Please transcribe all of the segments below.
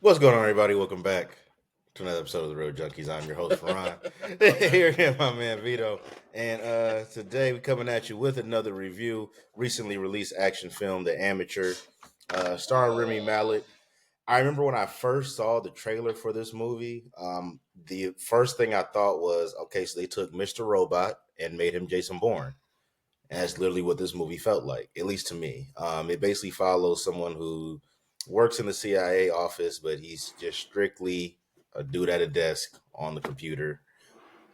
What's going on, everybody? Welcome back to another episode of the Reel Junkies. I'm your host, Ron. Here again, my man Vito. And today we're coming at you with another review. Recently released action film, The Amateur, starring Rami Malek. I remember when I first saw the trailer for this movie, the first thing I thought was, okay, so they took Mr. Robot and made him Jason Bourne. And that's literally what this movie felt like, at least to me. It basically follows someone who works in the CIA office, but he's just strictly a dude at a desk on the computer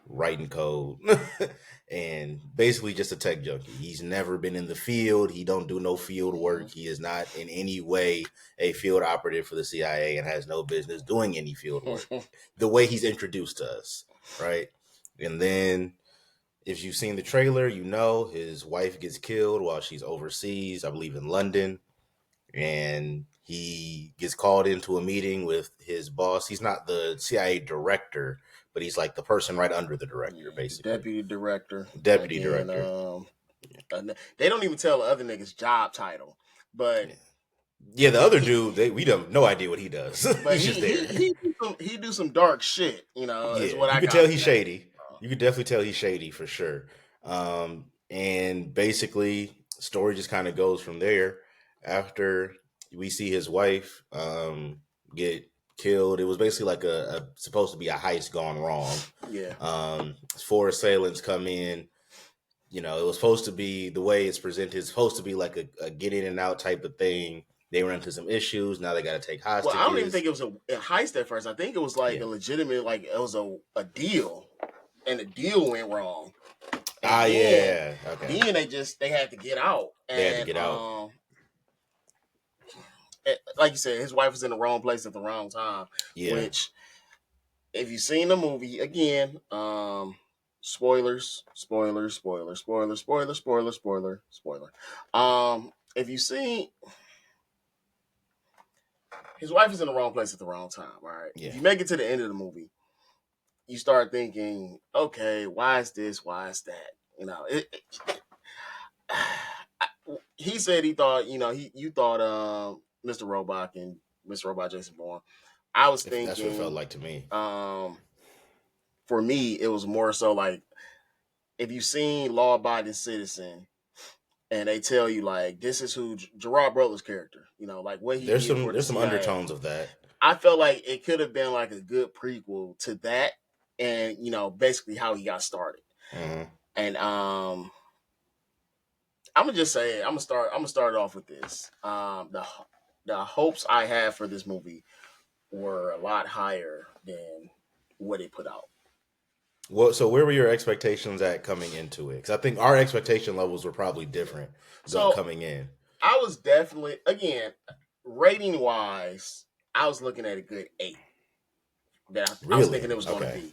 writing code and basically just a tech junkie. He's never been in the field. He don't do no field work. He is not in any way a field operative for the CIA and has no business doing any field work. The way he's introduced to us, right? And then if you've seen the trailer, you know his wife gets killed while she's overseas, I believe in London, and he gets called into a meeting with his boss. He's not the CIA director, but he's like the person right under the director, basically. Deputy director. Deputy director. They don't even tell the other nigga's job title, but yeah, the other dude, we don't have no idea what he does. But he's just there. He do some dark shit, you know. Yeah, is what you I can got tell he's shady. You could definitely tell he's shady for sure. And basically, story just kind of goes from there. After we see his wife get killed, it was basically like a supposed to be a heist gone wrong. Yeah. Four assailants come in. You know, it was supposed to be the way it's presented. It's supposed to be like a get in and out type of thing. They ran into some issues. Now they got to take hostages. Well, I don't even think it was a heist at first. I think it was like a legitimate, like it was a deal, and the deal went wrong. Yeah. Okay. Then they had to get out. They had to get out. Like you said, his wife was in the wrong place at the wrong time. Yeah. Which, if you've seen the movie, again, spoilers. If you've seen, his wife is in the wrong place at the wrong time. All right. Yeah. If you make it to the end of the movie, you start thinking, okay, why is this? Why is that? You know, he said he thought, you thought Mr. Robot and Mr. Robot Jason Bourne. I was thinking that's what it felt like to me. For me, it was more so like, if you've seen Law Abiding Citizen, and they tell you like this is who Gerard Butler's character, you know, like what he there's some undertones of that. I felt like it could have been like a good prequel to that, and basically how he got started. Mm-hmm. And I'm gonna just say I'm gonna start off with this. The hopes I had for this movie were a lot higher than what it put out. Well, so where were your expectations at coming into it? Because I think our expectation levels were probably different coming in. I was definitely, again, rating wise, I was looking at a good 8. That I was thinking it was going to be.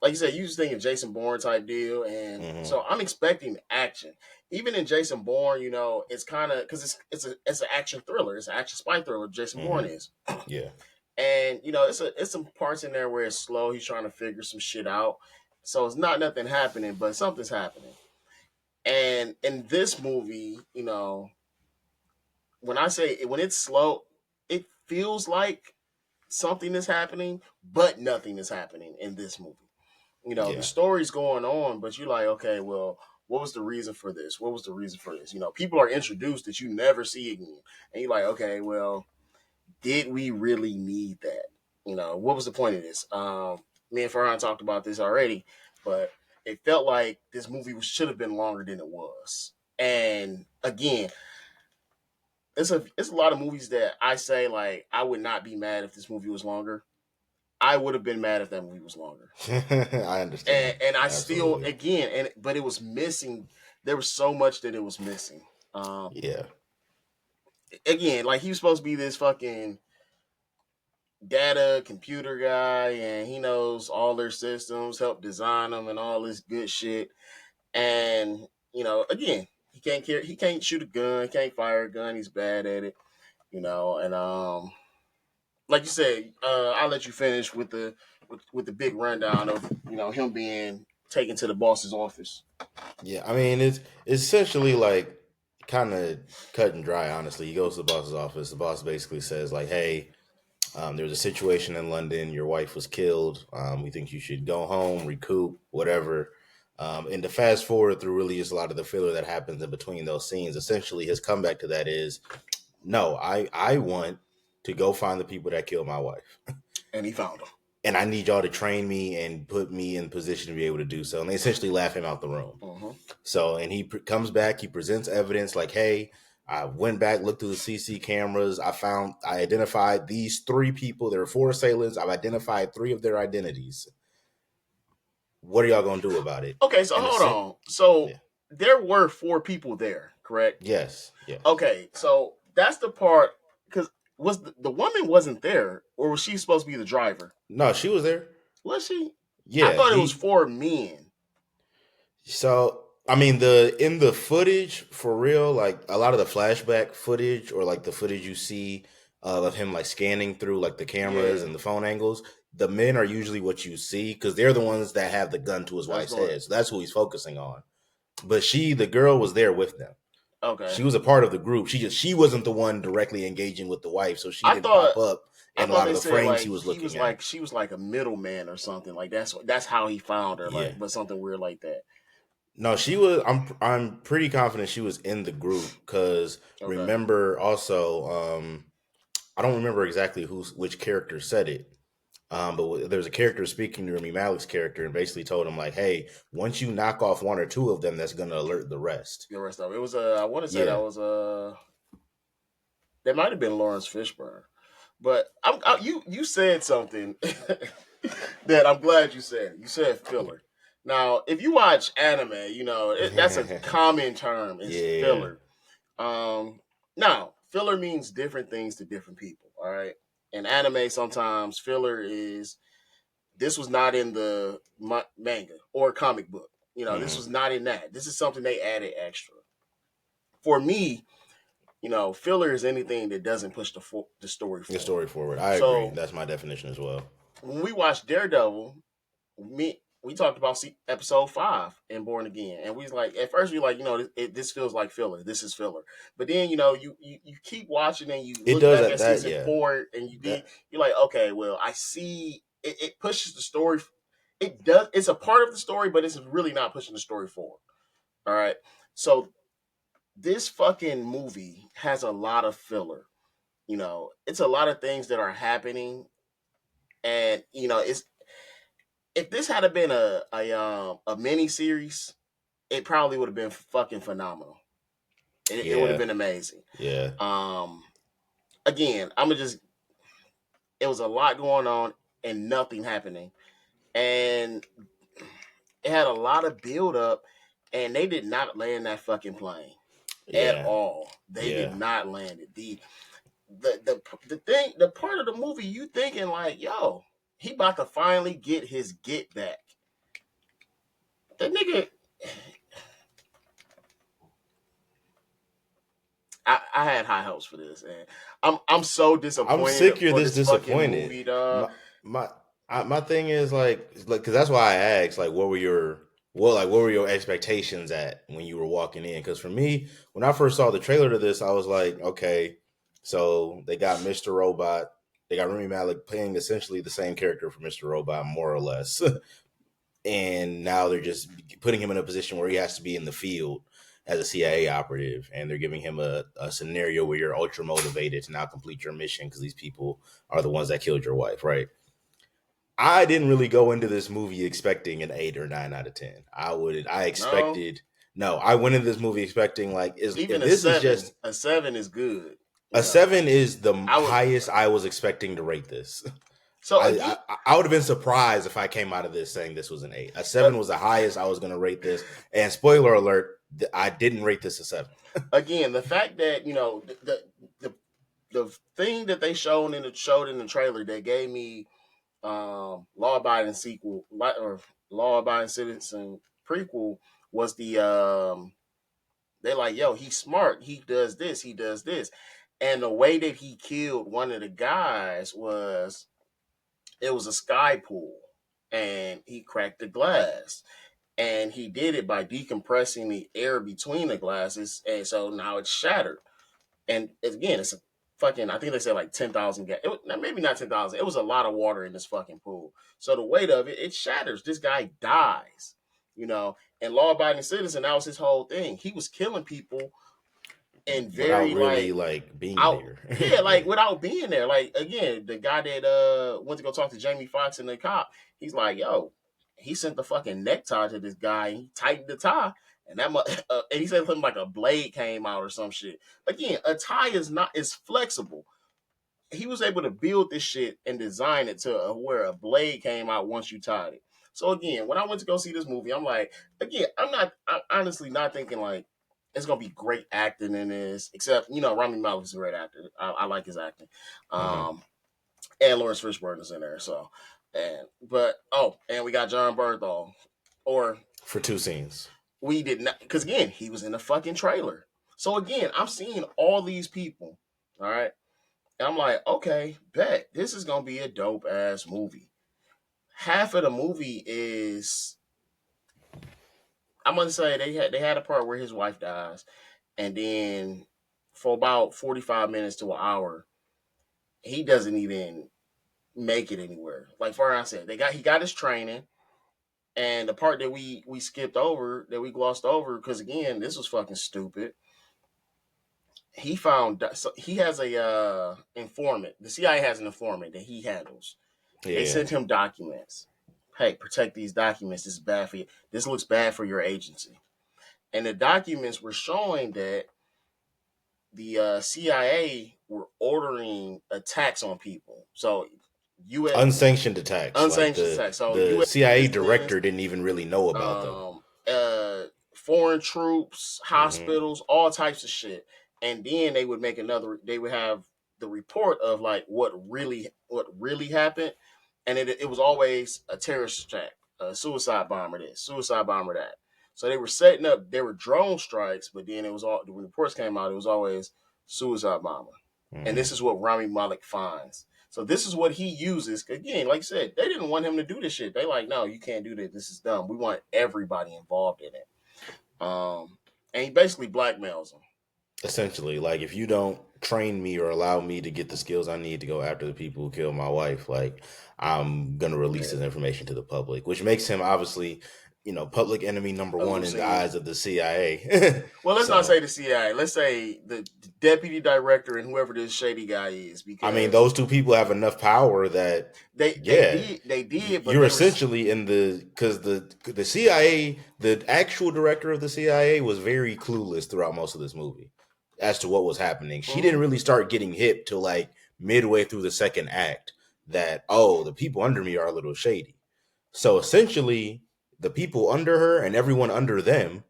Like you said, you was thinking Jason Bourne type deal, and so I'm expecting action. Even in Jason Bourne, it's kind of because it's an action thriller, it's an action spy thriller. Jason Bourne is, yeah. And it's some parts in there where it's slow. He's trying to figure some shit out, so it's not nothing happening, but something's happening. And in this movie, when it's slow, it feels like something is happening, but nothing is happening in this movie. The story's going on, but you're like, okay, well, what was the reason for this? What was the reason for this? People are introduced that you never see again, and you're like, okay, well, did we really need that? What was the point of this? Me and Farhan talked about this already, but it felt like this movie should have been longer than it was. And again, it's a lot of movies that I say, like, I would not be mad if this movie was longer. I would have been mad if that movie was longer. I understand. And I still, again, but it was missing. There was so much that it was missing. Yeah. Again, like, he was supposed to be this fucking data computer guy, and he knows all their systems, help design them, and all this good shit. And again, he can't shoot a gun, can't fire a gun. He's bad at it, and like you said, I'll let you finish with the big rundown of him being taken to the boss's office. Yeah, I mean, it's essentially like kind of cut and dry. Honestly, he goes to the boss's office. The boss basically says like, "Hey, There was a situation in London. Your wife was killed. We think you should go home, recoup, whatever. And to fast forward through really just a lot of the filler that happens in between those scenes, essentially his comeback to that is, no, I want to go find the people that killed my wife. And he found them. And I need y'all to train me and put me in position to be able to do so. And they essentially laugh him out the room. Mm-hmm. So, and he comes back, he presents evidence like, hey, I went back, looked through the CC cameras. I identified these 3 people. There are 4 assailants. I've identified 3 of their identities. What are y'all going to do about it? Okay, so hold on. So yeah. There were 4 people there, correct? Yes. Yes. Okay, so that's the part, because was the woman wasn't there, or was she supposed to be the driver? No, she was there. Was she? Yeah. I thought it was 4 men. So I mean, in the footage for real, like a lot of the flashback footage or like the footage you see of him like scanning through like the cameras and the phone angles, the men are usually what you see because they're the ones that have the gun to his wife's head. So that's who he's focusing on. But the girl was there with them. Okay. She was a part of the group. She wasn't the one directly engaging with the wife, so she didn't pop up in a lot of the frames like, he was looking at. Like she was like a middleman or something. Like that's how he found her. Like, but something weird like that. No, she was. I'm pretty confident she was in the group because remember also, I don't remember exactly which character said it, but there's a character speaking to Rami Malek's character and basically told him like, "Hey, once you knock off 1 or 2 of them, that's going to alert the rest." The rest of it was I want to say that was that might have been Lawrence Fishburne, but you said something that I'm glad you said. You said filler. Now, if you watch anime, you know that's a common term. It's filler. Now, filler means different things to different people. All right. In anime, sometimes filler is this was not in the manga or comic book. You know, this was not in that. This is something they added extra. For me, you know, filler is anything that doesn't push the story forward. The story forward. I agree. That's my definition as well. When we watched Daredevil, we talked about episode 5 in Born Again, and we was like, at first we were like, you know, this feels like filler. This is filler. But then, you know, you keep watching and you look back at season 4, and you're like, okay, well, I see it pushes the story. It does. It's a part of the story, but it's really not pushing the story forward. All right. So this fucking movie has a lot of filler. You know, it's a lot of things that are happening, and you know, if this had been a mini series, it probably would have been fucking phenomenal. It would have been amazing. Yeah. Again, it was a lot going on and nothing happening, and it had a lot of build up, and they did not land that fucking plane at all. They did not land it. The part of the movie you thinking like, yo, he about to finally get his get back. That nigga, I had high hopes for this, and I'm so disappointed. I'm sick you're this disappointed. Movie, dog. My thing is like because that's why I asked like what were your expectations at when you were walking in? Because for me, when I first saw the trailer to this, I was like, okay, so they got Mr. Robot, they got Rami Malek playing essentially the same character for Mr. Robot, more or less, and now they're just putting him in a position where he has to be in the field as a CIA operative, and they're giving him a scenario where you're ultra motivated to now complete your mission because these people are the ones that killed your wife, right? I didn't really go into this movie expecting an 8 or 9 out of 10. I expected no. I went into this movie expecting like even a 7, is just a 7 is good. A 7 is the highest I was expecting to rate this. So I would have been surprised if I came out of this saying this was an 8. A 7 was the highest I was going to rate this. And spoiler alert, I didn't rate this a 7. Again, the fact that you know the thing that they showed in the trailer that gave me law abiding sequel or law abiding citizen prequel was they like, yo, he's smart, he does this, and the way that he killed one of the guys was it was a sky pool and he cracked the glass, and he did it by decompressing the air between the glasses, and so now it's shattered. And again, it's a fucking, I think they said like 10,000 maybe not 10,000. It was a lot of water in this fucking pool. So the weight of it, it shatters. This guy dies, and law abiding citizen, that was his whole thing. He was killing people and Without very really like like being out, there. yeah, like Yeah. without being there. Like again, the guy that went to go talk to Jamie Foxx and the cop, he's like, yo, he sent the fucking necktie to this guy and he tightened the tie. And and he said something like a blade came out or some shit. Again, a tie is flexible. He was able to build this shit and design it to where a blade came out once you tied it. So again, when I went to go see this movie, I'm like, again, I'm honestly not thinking like it's gonna be great acting in this, except Rami Malek is a great actor. I like his acting, Mm-hmm. and Lawrence Fishburne is in there. So, and we got John Bernthal, or For 2 scenes. we did not, because again, he was in the fucking trailer. So again, I'm seeing all these people. All right. And I'm like, okay, bet this is gonna be a dope ass movie. Half of the movie is, I'm gonna say they had a part where his wife dies, and then for about 45 minutes to an hour, he doesn't even make it anywhere. Like Farhan said, he got his training, and the part that we skipped over, that we glossed over, because again, this was fucking stupid. He has a informant. The CIA has an informant that he handles. They Yeah. sent him documents. Hey, protect these documents. This is bad for you. This looks bad for your agency. And the documents were showing that the CIA were ordering attacks on people. So, U.S. Unsanctioned attacks. Like unsanctioned the attacks. So, the U.S. CIA citizens, director didn't even really know about them. um, foreign troops, Mm-hmm. hospitals, all types of shit. And then they would make another. They would have the report of like what really happened, and it was always a terrorist attack, a suicide bomber this, suicide bomber that. So they were setting up. There were drone strikes, but then it was all when the reports came out. It was always suicide bomber, and Mm-hmm. this is what Rami Malek finds. So this is what he uses. Again, like I said, they didn't want him to do this shit. They like, no, you can't do this. This is dumb. We want everybody involved in it. And he basically blackmails them. Essentially, like if you don't train me or allow me to get the skills I need to go after the people who killed my wife, like I'm gonna release Yeah. this information to the public, which makes him obviously, public enemy number one in the Overseeing. eyes of the CIA. Well, let's not So say the CIA. Let's say the deputy director and whoever this shady guy is, I mean, because those two people have enough power that, they yeah, did, but you're they were. essentially in because the CIA, the actual director of the CIA, was very clueless throughout most of this movie as to what was happening. She didn't Mhm. really start getting hip till like midway through the second act that, oh, the people under me are a little shady. So essentially, the people under her and everyone under them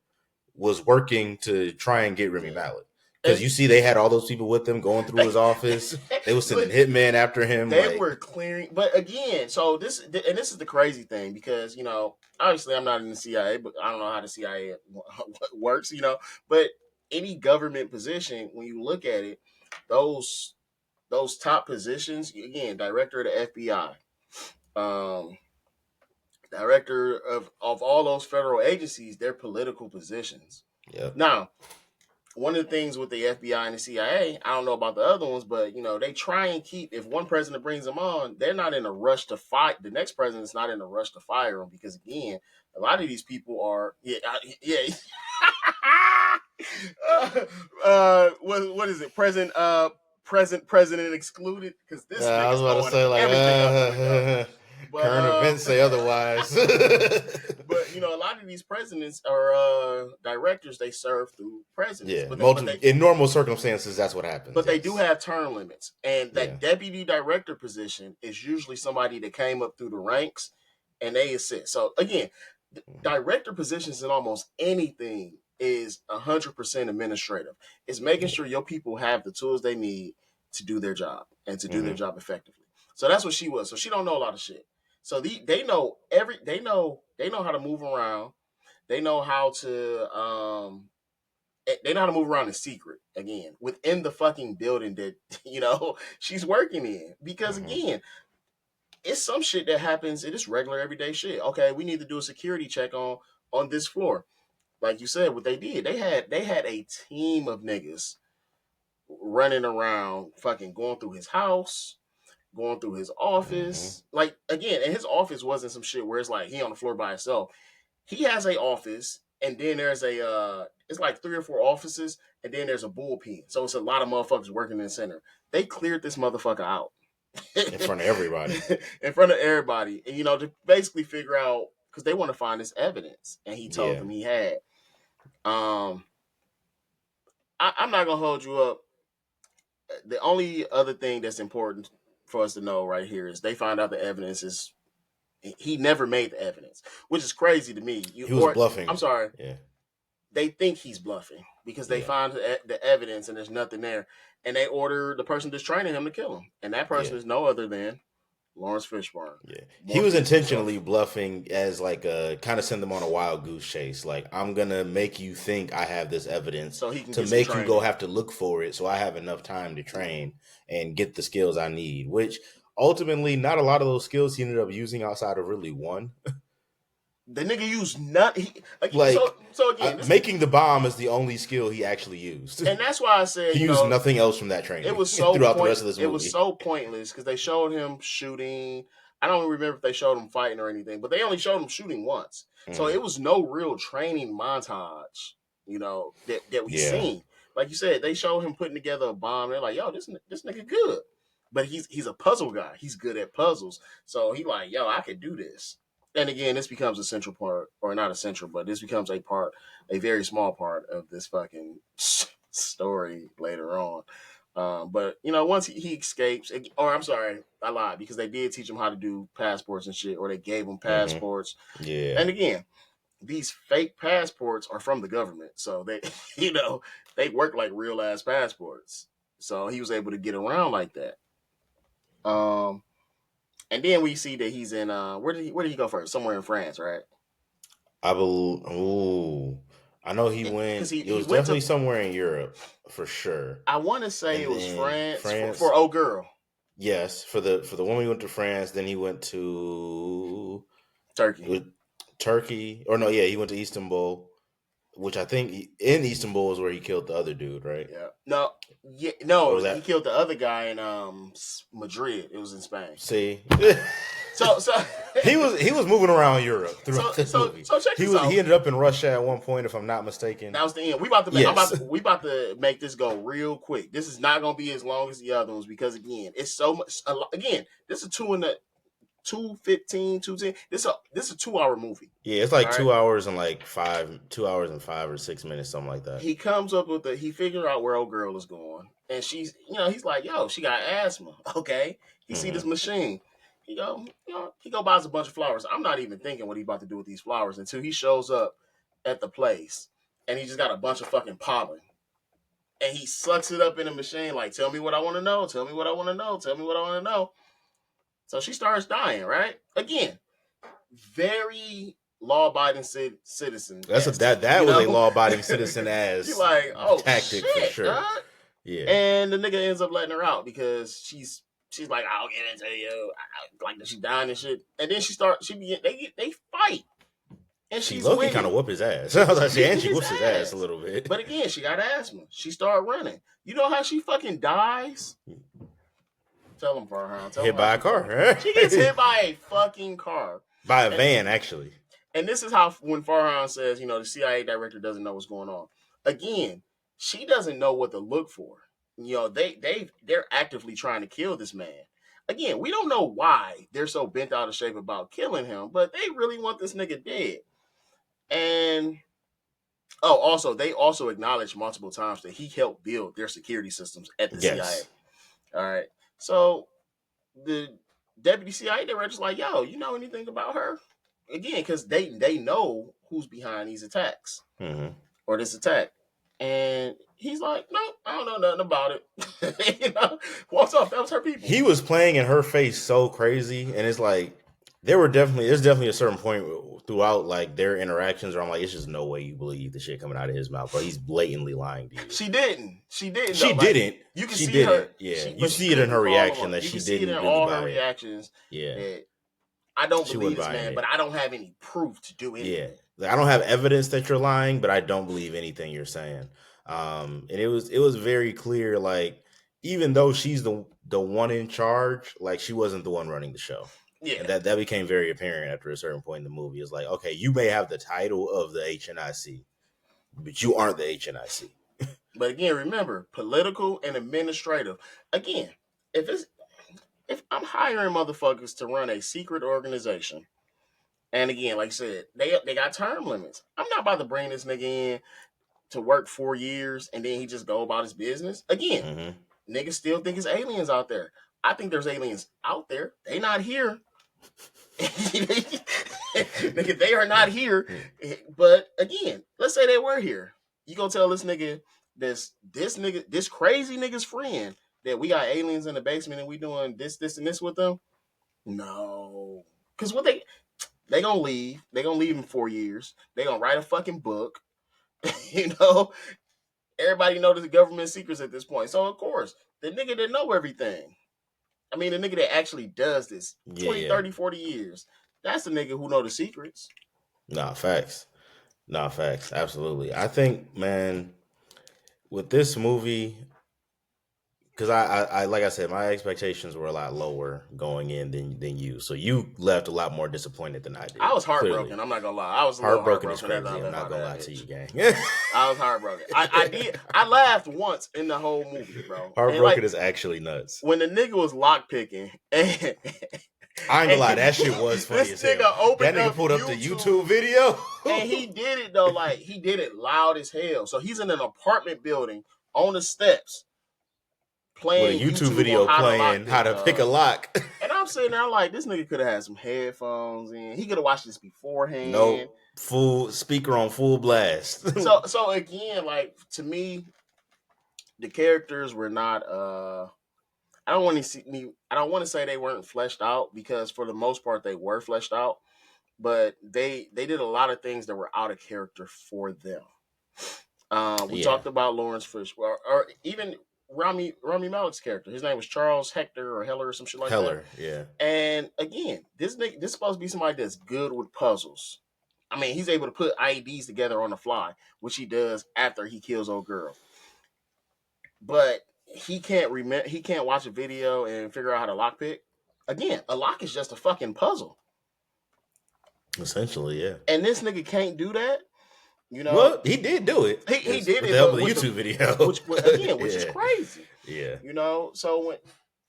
was working to try and get Remy Yeah. Malek. Because And you see, they had all those people with them going through his office. They was sending but hitmen after him. they Like, were clearing. But again, so this is the crazy thing, because obviously I'm not in the CIA, but I don't know how the CIA works. But any government position, when you look at it, those those top positions, again, director of the FBI, um, director of all those federal agencies, they're political positions. yeah, Now, one of the things with the FBI and the CIA, I don't know about the other ones, but they try and keep, if one president brings them on, they're not in a rush to fight. The next president's not in a rush to fire them, because again, a lot of these people are, yeah. What is it? President excluded, because this I was nigga's about to throwing say like, everything out the window. But current events say otherwise. but a lot of these presidents are directors. They serve through presidents, Yeah, but in normal circumstances, that's what happens. they do Yes. have term limits, and Yeah. that deputy director position is usually somebody that came up through the ranks, and they assist. So again, Mhm. director positions in almost anything is 100% administrative. It's making Yeah. sure your people have the tools they need to do their job and to do their Mm-hmm. job effectively. So that's what she was. So she don't know a lot of shit. So they know how to move around. They know how to they know how to move around in secret, again, within the fucking building that she's working in, because Mm-hmm. again, it's some shit that happens. It is regular everyday shit. Okay, we need to do a security check on this floor. Like you said, what they did, they had a team of niggas running around, fucking going through his house, going through his Mm-hmm. office. Like again, and his office wasn't some shit where it's like he on the floor by himself. He has a office, and then there's a it's like 3 or 4 offices, and then there's a bullpen. So it's a lot of motherfuckers working in the center. They cleared this motherfucker out In front of everybody. in front of everybody, and to basically figure out because they want to find this evidence, and he told Yeah. them he had. Um, I'm not gonna hold you up. The only other thing that's important for us to know right here is they find out the evidence is he never made the evidence, which is crazy to me. He was bluffing. I'm sorry. Yeah. They think he's bluffing because they Yeah. find the evidence and there's nothing there, and they order the person that's training him to kill him, and that person is no other than Lawrence Fishburne. Yeah, he was intentionally bluffing as like a kind of send them on a wild goose chase. Like, I'm gonna make you think I have this evidence so he can to make you go have to look for it, so I have enough time to train and get the skills I need. Which ultimately, not a lot of those skills he ended up using outside of really one. The nigga used none. So again, making the bomb is the only skill he actually used, and that's why I said he used nothing else from that training. It was so throughout the rest of this movie. It was so pointless because they showed him shooting. I don't remember if they showed him fighting or anything, but they only showed him shooting once. So it was no real training montage, that we seen. Like you said, they showed him putting together a bomb. They're like, "Yo, this nigga good," but he's a puzzle guy. He's good at puzzles. So he like, "Yo, I could do this." And again, this becomes a central part, or not essential, but this becomes a very small part of this fucking story later on. But once he escapes, or I'm sorry, I lied because they did teach him how to do passports and shit, or they gave him passports. Yeah. And again, these fake passports are from the government, so they, they work like real ass passports. So he was able to get around like that. And then we see that he's in where did he go first? Somewhere in France, right? I know he went. It was definitely somewhere in Europe for sure. I want to say it was France for old girl. Yes, for the woman he went to France. Then he went to Turkey, or no? Yeah, he went to Istanbul, which I think in Istanbul is where he killed the other dude, right? Yeah. He killed the other guy in Madrid. It was in Spain. See, so he was moving around Europe throughout this movie. So check this out. He ended up in Russia at one point, if I'm not mistaken. That was the end. We about to make this go real quick. This is not going to be as long as the other ones because again, it's so much. Again, this is 2:15, 2:10. This is a 2-hour movie. Yeah, it's like 2 hours and like 2 hours and 5 or 6 minutes, something like that. He comes up with he figures out where old girl is going, and she's, he's like, yo, she got asthma. Okay, he see this machine. He go buys a bunch of flowers. I'm not even thinking what he about to do with these flowers until he shows up at the place, and he just got a bunch of fucking pollen, and he sucks it up in the machine. Like, tell me what I want to know. Tell me what I want to know. Tell me what I want to know. So she starts dying, right? Again, very law-abiding citizen. That was a law-abiding citizen as like, tactic shit, for sure. God. Yeah, and the nigga ends up letting her out because she's like, I'll get into you. Like, she dying and shit. And then they fight. And she low-key kind of whoop his ass. I was like, and she whoops his ass a little bit. But again, she got asthma. She started running. You know how she fucking dies? Tell him, Farhan. Hit by a car. Right? She gets hit by a fucking car. By a van, actually. And this is how, when Farhan says, the CIA director doesn't know what's going on. Again, she doesn't know what to look for. They're actively trying to kill this man. Again, we don't know why they're so bent out of shape about killing him, but they really want this nigga dead. And they also acknowledged multiple times that he helped build their security systems at the CIA. All right. So the deputy CIA director's like, yo, you know anything about her? Again, because they know who's behind these attacks or this attack. And he's like, no, I don't know nothing about it. Walks off. That was her people. He was playing in her face so crazy. And it's like, there's definitely a certain point throughout like their interactions where I'm like, it's just no way you believe the shit coming out of his mouth. But he's blatantly lying to you. She didn't. She didn't. You can see her. Yeah. You see it in her reaction that she didn't. You see it in all her reactions. Yeah. That I don't believe this man, but I don't have any proof to do anything. Yeah. I don't have evidence that you're lying, but I don't believe anything you're saying. And it was very clear, like, even though she's the one in charge, like, she wasn't the one running the show. Yeah. And that became very apparent after a certain point in the movie. It's like, okay, you may have the title of the HNIC, but you aren't the HNIC. But again, remember, political and administrative. Again, if I'm hiring motherfuckers to run a secret organization, and again, like I said, they got term limits. I'm not about to bring this nigga in to work 4 years and then he just go about his business. Again, niggas still think it's aliens out there. I think there's aliens out there. They not here. Nigga, they are not here. But again, let's say they were here. You gonna tell this nigga, this crazy nigga's friend that we got aliens in the basement and we doing this, and this with them? No. Cause what they gonna leave. They gonna leave in 4 years. They gonna write a fucking book. Everybody knows the government secrets at this point. So of course, the nigga didn't know everything. I mean, the nigga that actually does this 20, 30, 40 years, that's the nigga who know the secrets. Nah, facts. Absolutely. I think, man, with this movie, because I like I said, my expectations were a lot lower going in than you. So you left a lot more disappointed than I did. I was heartbroken. Clearly. I'm not gonna lie. I was heartbroken. Is crazy. I'm not gonna lie to you, gang. I was heartbroken. I did. I laughed once in the whole movie, bro. Heartbroken is actually nuts. When the nigga was lock picking, and I ain't gonna lie, that shit was funny as hell. That nigga pulled up the YouTube video, and he did it though. Like, he did it loud as hell. So he's in an apartment building on the steps, playing with a YouTube video playing how to pick a lock. And I'm sitting there like, this nigga could have had some headphones in. He could have watched this beforehand. Nope. Full speaker on full blast. so again, like, to me, the characters were not I don't want to say they weren't fleshed out, because for the most part they were fleshed out, but they did a lot of things that were out of character for them. We talked about Lawrence Fishburne, or even Rami Malek's character. His name was Charles Hector or Heller or some shit like that. Heller, yeah. And again, this is supposed to be somebody that's good with puzzles. I mean, he's able to put IEDs together on the fly, which he does after he kills old girl. But he can't watch a video and figure out how to lockpick. Again, a lock is just a fucking puzzle. Essentially, yeah. And this nigga can't do that. Well, he did do it. He did it with the help of the YouTube video, which is crazy. Yeah. So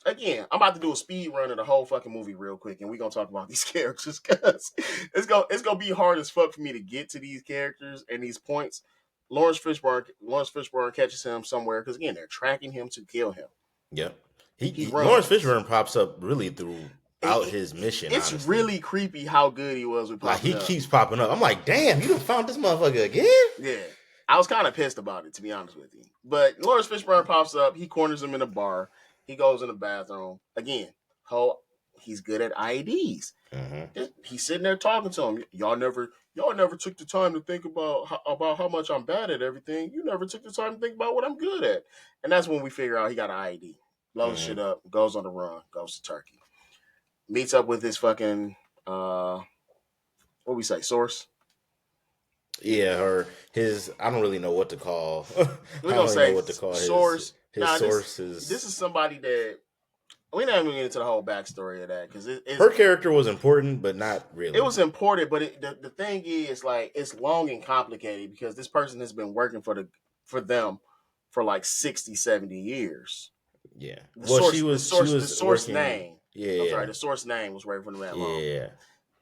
again, I'm about to do a speed run of the whole fucking movie real quick, and we're gonna talk about these characters, because it's gonna be hard as fuck for me to get to these characters and these points. Lawrence Fishburne catches him somewhere, because again, they're tracking him to kill him. Yep. Lawrence Fishburne pops up really throughout his mission. It's honestly really creepy how good he was with popping up. He keeps popping up. I'm like, damn, you done found this motherfucker again? Yeah. I was kind of pissed about it, to be honest with you. But Lawrence Fishburne pops up. He corners him in a bar. He goes in the bathroom. Again, he's good at IEDs. Mm-hmm. He's sitting there talking to him. Y'all never took the time to think about how much I'm bad at everything. You never took the time to think about what I'm good at. And that's when we figure out he got an IED. Blows shit up, goes on the run, goes to Turkey. Meets up with his fucking, source? Yeah, or his, I don't really know what to call. We're going to say what to call source. His source is... This is somebody that... We're not even getting into the whole backstory of that, because her character was important, but not really. It was important, but the thing is, like, it's long and complicated, because this person has been working for them for like 60, 70 years. Yeah. The source name. Yeah. I'm sorry, the source name was working for them that long. Yeah.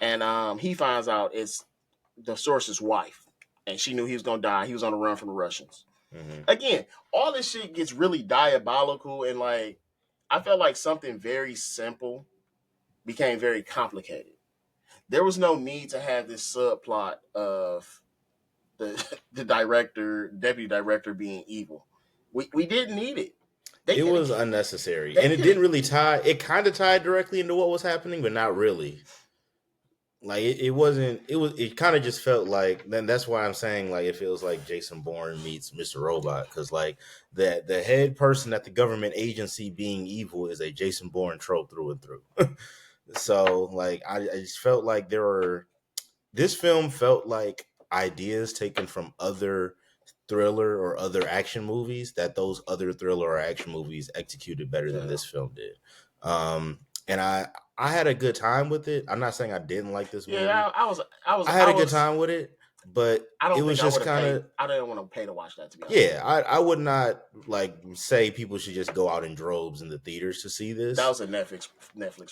And he finds out it's the source's wife, and she knew he was gonna die. He was on the run from the Russians. Mm-hmm. Again, all this shit gets really diabolical, and like, I felt like something very simple became very complicated. There was no need to have this subplot of the deputy director being evil. We didn't need it. It was unnecessary, and it didn't really tie. It kind of tied directly into what was happening, but not really. Like, it wasn't. It kind of just felt like. Then that's why I'm saying, like, it feels like Jason Bourne meets Mr. Robot, because like the head person at the government agency being evil is a Jason Bourne trope through and through. So like, I just felt like this film felt like ideas taken from other thriller or other action movies, that those other thriller or action movies executed better than Yeah. this film did. And I had a good time with it. I'm not saying I didn't like this movie. Yeah, I had a good time with it, but I it don't was think I just would have kind paid. of, I didn't want to pay to watch that, to be honest with yeah, you. I would not like say people should just go out in droves in the theaters to see That this. was a Netflix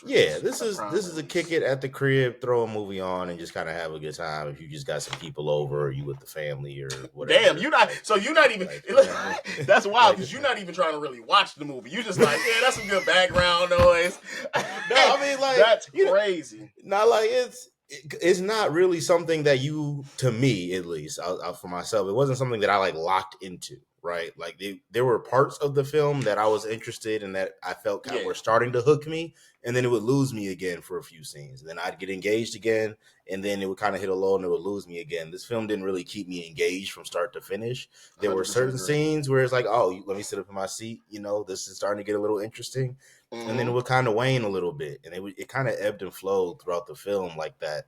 Yeah, release, a Prime this is a kick release. it at the crib, throw a movie on, and just kind of have a good time. If you just got some people over, or you with the family, or Damn, whatever. you're not. So you're not even. Like you know, That's wild like because you're not even trying to really watch the movie. You just like, yeah, that's some good background noise. no, I mean like That's crazy. not like it's not really something that you, to me at least, for myself, it wasn't something that I like locked into, right? Like there were parts of the film that I was interested in that I felt kind of Yeah, were starting to hook me, and then it would lose me again for a few scenes, and then I'd get engaged again, and then it would kind of hit a low and it would lose me again. This film didn't really keep me engaged from start to finish. There were 100% certain agree. scenes where it's like, oh, let me sit up in my seat, this is starting to get a little interesting, and then it Mm-hmm. would kind of wane a little bit, and it kind of ebbed and flowed throughout the film like that,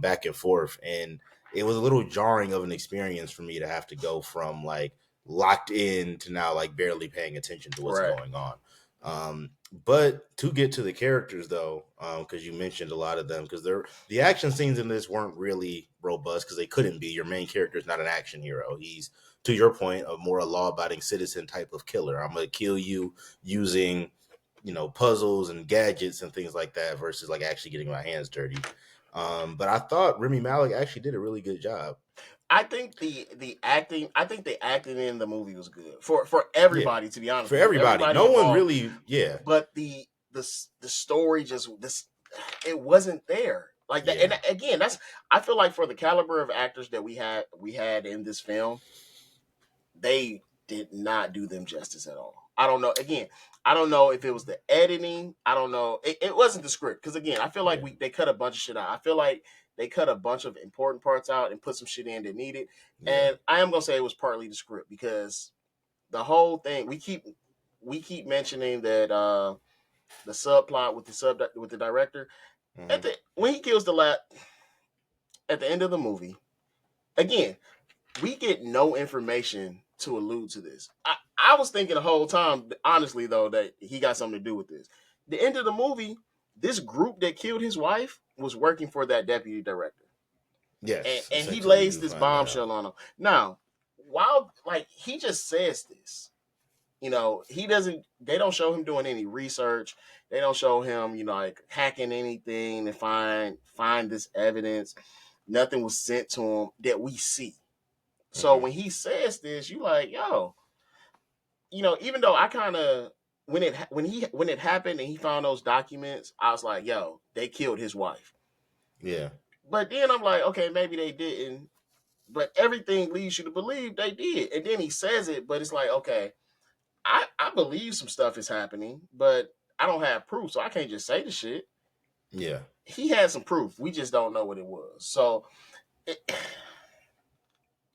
back and forth, and it was a little jarring of an experience for me to have to go from like locked in to now like barely paying attention to what's Right. going on. But to get to the characters though, because you mentioned a lot of them, because the action scenes in this weren't really robust because they couldn't be. Your main character is not an action hero. He's, to your point, a more law-abiding citizen type of killer. I'm gonna kill you using puzzles and gadgets and things like that versus like actually getting my hands dirty. But I thought Remy Malek actually did a really good job. I think the acting. I think the acting in the movie was good for Yeah, everybody. To be honest for with you, everybody. everybody No one involved. really. Yeah, But the story just this it wasn't there like that. yeah, And again, that's I feel like for the caliber of actors that we had in this film, they did not do them justice at all. I don't know. Again, I don't know if it was the editing. I don't know. It wasn't the script because again, I feel like yeah, they cut a bunch of shit out. I feel like they cut a bunch of important parts out and put some shit in that needed. yeah. And I am gonna say it was partly the script because the whole thing we keep mentioning that the subplot with the director Mm-hmm. when he kills the lad at the end of the movie. Again, we get no information to allude to this. I was thinking the whole time, honestly, though, that he got something to do with this. The end of the movie, this group that killed his wife was working for that deputy director. And, Yes, and he essentially, you lays do this find that out. bombshell on him. Now, while, like, he just says this, he doesn't, they don't show him doing any research. They don't show him, like hacking anything to find this evidence. Nothing was sent to him that we see. So Mm-hmm. when he says this, you like, yo, even though I kind of when it happened and he found those documents, I was like, yo, they killed his wife. Yeah, But then I'm like, okay, maybe they didn't. But everything leads you to believe they did. And then he says it, but it's like, okay, I believe some stuff is happening, but I don't have proof, so I can't just say the shit. yeah. He had some proof. We just don't know what it was. So it,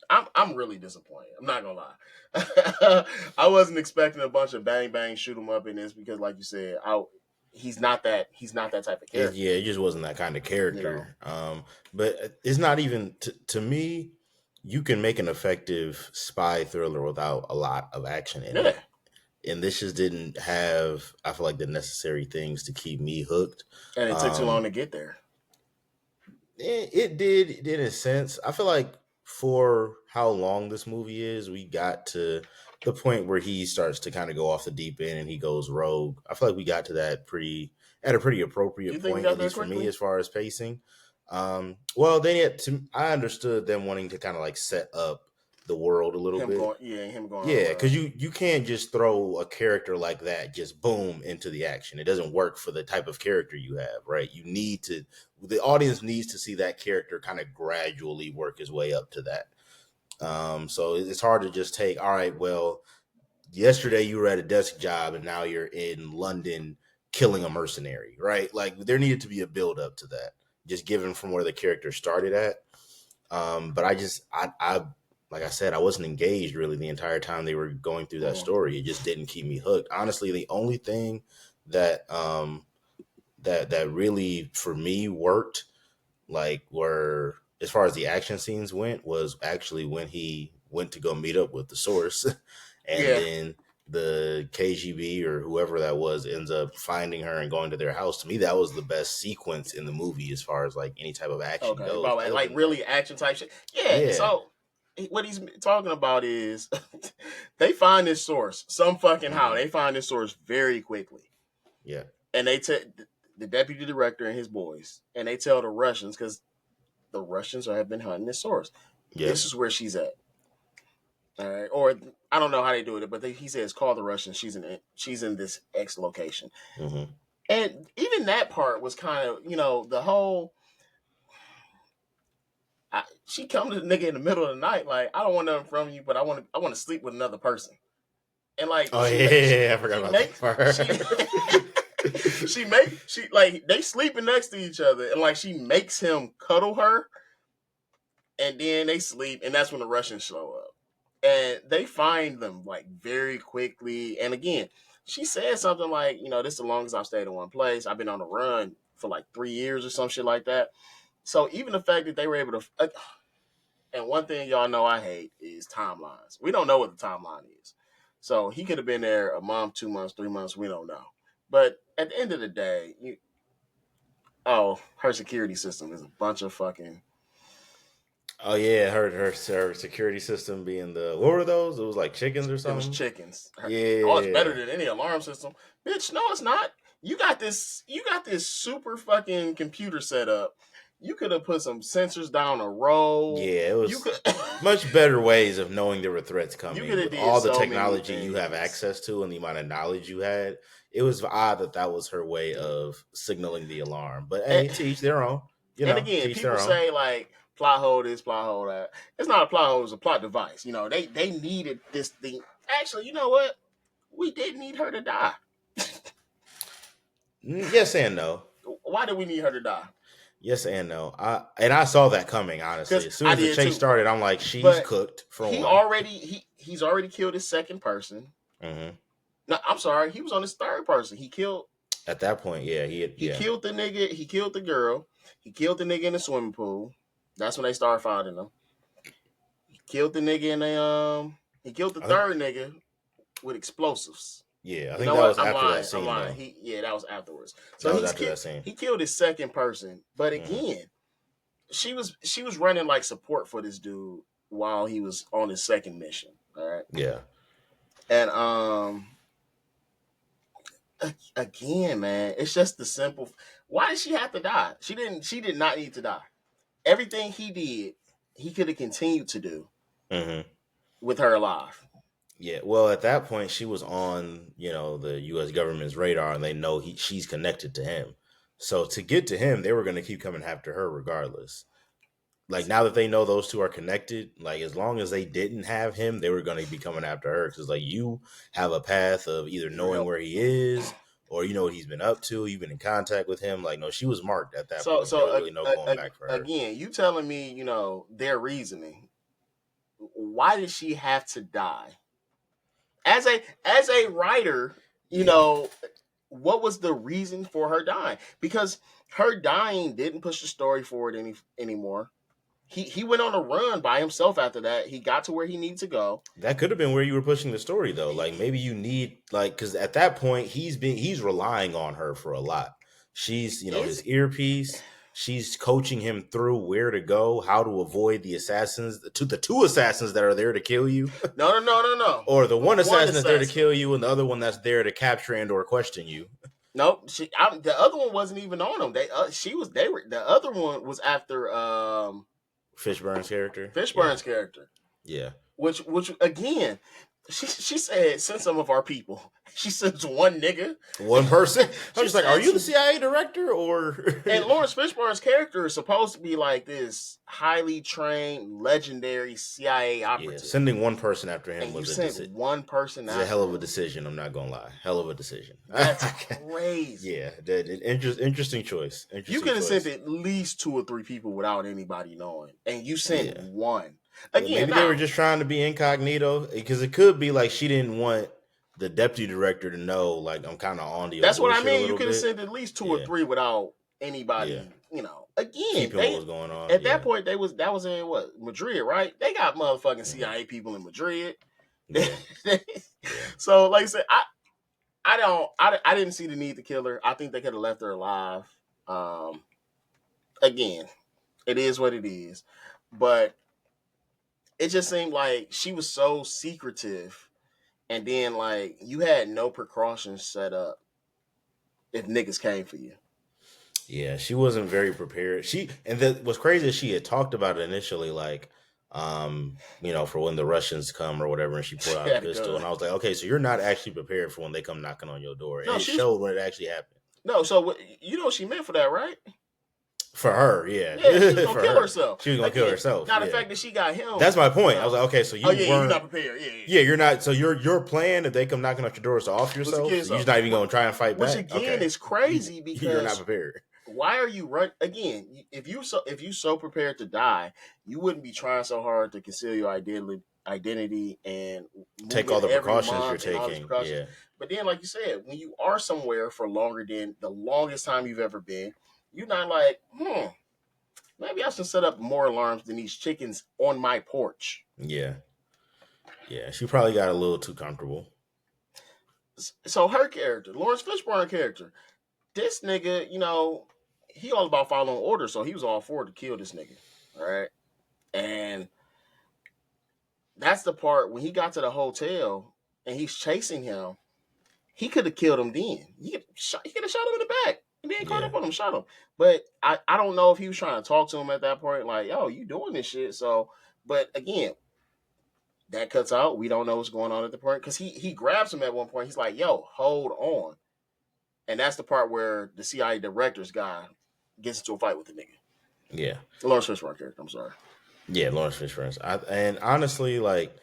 I'm really disappointed. I'm not gonna lie. I wasn't expecting a bunch of bang bang shoot 'em up in this because, like you said, he's not that type of character. It just wasn't that kind of You know. character. But it's not even to me. You can make an effective spy thriller without a lot of action in Yeah, it, and this just didn't have, I feel like, the necessary things to keep me hooked. and it took too long Um, to get there. it did in a sense. I feel like for how long this movie is, we got to the point where he starts to kind of go off the deep end and he goes rogue. I feel like we got to that pretty at a pretty You appropriate think we point, got at there least for me, quickly? as far as pacing. Well, then I understood them wanting to kind of like set up the world a little bit. Him going on the Yeah, because run. you can't just throw a character like that just boom into the action. It doesn't work for the type of character you have, right? You need to the audience needs to see that character kind of gradually work his way up to that. So it's hard to just take, all right, well, yesterday you were at a desk job and now you're in London killing a mercenary, right? Like there needed to be a build up to that, just given from where the character started at. But I like I said, I wasn't engaged really the entire time they were going through that Mm. story. It just didn't keep me hooked. Honestly, the only thing that that really for me worked, like, were as far as the action scenes went, was actually when he went to go meet up with the source, and Yeah. then the KGB or whoever that was ends up finding her and going to their house. To me, that was the best sequence in the movie as far as like any type of action Okay, goes. about Other like than that, really action type shit. Yeah. yeah, So what he's talking about is they find this source some fucking how. They find this source very quickly. yeah, And they tell the deputy director and his boys, and they tell the Russians because the Russians have been hunting this source. yeah. This is where she's at. All right, or I don't know how they do it, but he says call the Russians. She's in this X location, and even that part was kind of the whole. She come to the nigga in the middle of the night like I don't want nothing from you, but I want to sleep with another person, and like Oh yeah, I forgot about that part. she like they sleeping next to each other, and like she makes him cuddle her, and then they sleep, and that's when the Russians show up. And they find them like very quickly. And again, she said something like, this is the longest I've stayed in one place. I've been on the run for like 3 years or some shit like that. So even the fact that they were able to, and one thing y'all know I hate is timelines. We don't know what the timeline is. So he could have been there a month, 2 months, 3 months. We don't know. But at the end of the day, her security system is a bunch of fucking. Oh yeah, her security system being what were those? It was like chickens or something. It was chickens. Yeah. Oh, it's better than any alarm system, bitch. No, it's not. You got this super fucking computer set up. You could have put some sensors down a row. Yeah, it was much better ways of knowing there were threats coming. With all the technology you have access to and the amount of knowledge you had, it was odd that was her way of signaling the alarm. But hey, to each their own. And again, people say like plot hole this, plot hole that. It's not a plot hole; it's a plot device. They needed this thing. Actually, you know what? We did need her to die. Yes and no. Why did we need her to die? Yes and no. I saw that coming, honestly. As soon as the chase started, I'm like, she's cooked for one. He's already killed his second person. Mm-hmm. No, I'm sorry. He was on his third person. He killed. At that point, yeah. He killed the nigga. He killed the girl. He killed the nigga in the swimming pool. That's when they started finding him. He killed the nigga in the He killed the third nigga with explosives. Yeah, I think that was after that scene. That was afterwards. So that was after that scene. He killed his second person, but again, she was running like support for this dude while he was on his second mission. All right. Yeah. And again, man, it's just the simple. Why did she have to die? She did not need to die. Everything he did, he could have continued to do with her alive. Yeah, well, at that point, she was on, the U.S. government's radar, and they know she's connected to him. So to get to him, they were going to keep coming after her regardless. Like, now that they know those two are connected, like, as long as they didn't have him, they were going to be coming after her. Because, like, you have a path of either knowing where he is or you know what he's been up to. You've been in contact with him. Like, no, she was marked at that point. So really no going back for her. Again, you telling me, their reasoning. Why did she have to die? As a writer, what was the reason for her dying? Because her dying didn't push the story forward anymore. He went on a run by himself after that. He got to where he needed to go. That could have been where you were pushing the story, though. Like, maybe you need, because at that point, he's relying on her for a lot. She's, his earpiece. She's coaching him through where to go, how to avoid the assassins, the two assassins that are there to kill you. No. Or the one assassin that's there to kill you and the other one that's there to capture and or question you. Nope. The other one wasn't even on them. The other one was after Fishburne's character. Character. Yeah. Which again, she said, send some of our people. She sends one nigga. One person? I'm just like, are you the CIA director or... And Lawrence Fishburne's character is supposed to be like this highly trained, legendary CIA operative. Yeah, sending one person after him was a decision. One person after him. It's a hell of a decision, I'm not going to lie. Hell of a decision. That's crazy. Yeah, interesting choice. You could have sent at least 2 or 3 people without anybody knowing. And you sent one. Again, maybe they were just trying to be incognito, because it could be like she didn't want the deputy director to know, like, I'm kind of on the. That's what I mean. You could have sent at least 2 or 3 without anybody. You know, again, keeping what was going on at that point that was in what, Madrid, right? They got motherfucking CIA people in Madrid. Yeah. So, like I said, I didn't see the need to kill her. I think they could have left her alive. Again, it is what it is, but it just seemed like she was so secretive, and then like you had no precautions set up if niggas came for you. Yeah, she wasn't very prepared. What's crazy is she had talked about it initially, like, for when the Russians come or whatever, and she pulled out a pistol, and I was like, okay, so you're not actually prepared for when they come knocking on your door, and it showed when it actually happened. No, so you know what she meant for that, right? For her, yeah. Yeah, she was gonna kill herself. She was gonna kill herself. Now the fact that she got him. That's my point. I was like, okay, so you're not prepared. Yeah, you're not. So your plan, if they come knocking at your door, is to off yourself. So you're not even gonna try and fight back. Which again is crazy because you're not prepared. Why are you run again? If you so prepared to die, you wouldn't be trying so hard to conceal your identity and take all the precautions you're taking. Yeah. But then, like you said, when you are somewhere for longer than the longest time you've ever been, you're not like, maybe I should set up more alarms than these chickens on my porch. Yeah. Yeah, she probably got a little too comfortable. So her character, Lawrence Fishburne character, this nigga, he all about following orders, so he was all for it to kill this nigga. All right. And that's the part when he got to the hotel and he's chasing him, he could have killed him then. He could have shot him in the back. And then caught up on him, shot him. But I don't know if he was trying to talk to him at that point, like, yo, you doing this shit. So, but again, that cuts out. We don't know what's going on at the point. Because he grabs him at one point. He's like, yo, hold on. And that's the part where the CIA director's guy gets into a fight with the nigga. Yeah. The Lawrence Fishburne character, I'm sorry. Yeah, Lawrence Fishburne. And honestly, like,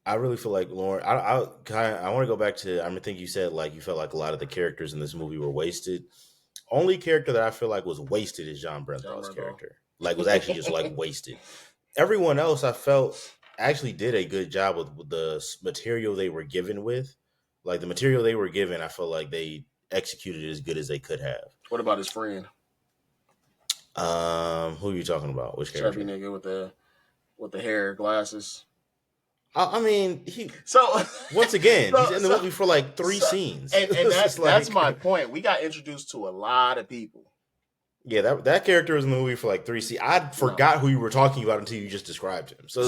I really feel like Lauren. I want to go back to. I think you said like you felt like a lot of the characters in this movie were wasted. Only character that I feel like was wasted is John Bernthal's character. Like was actually just like wasted. Everyone else I felt actually did a good job with the material they were given with. Like the material they were given, I feel like they executed it as good as they could have. What about his friend? Who are you talking about? Which character? Chubby nigga with the hair, glasses. I mean, once again, he's in the movie for like 3 scenes. And that's my point. We got introduced to a lot of people. Yeah, that character was in the movie for like 3 scenes. I forgot who you were talking about until you just described him. So